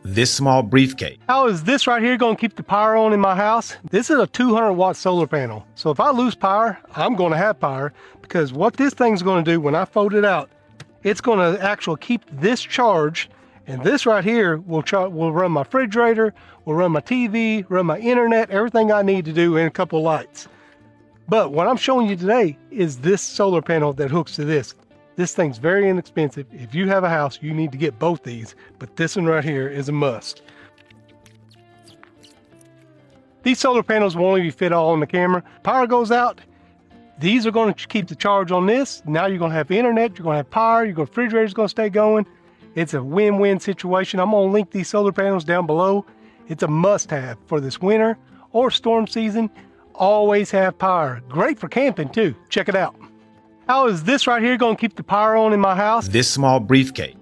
this small briefcase. How is this right here going to keep the power on in my house? This is a 200-watt solar panel. So if I lose power, I'm going to have power, because what this thing's going to do when I fold it out, it's going to actually keep this charged, and this right here will run my refrigerator, will run my TV, run my internet, everything I need to do in a couple of lights. But what I'm showing you today is this solar panel that hooks to this. This thing's very inexpensive. If you have a house, you need to get both these, but this one right here is a must. These solar panels won't even fit all on the camera. Power goes out, these are going to keep the charge on this. Now you're going to have internet, you're going to have power, your refrigerator's going to stay going. It's a win-win situation. I'm going to link these solar panels down below. It's a must-have for this winter or storm season. Always have power. Great for camping too. Check it out. How is this right here going to keep the power on in my house? This small briefcase.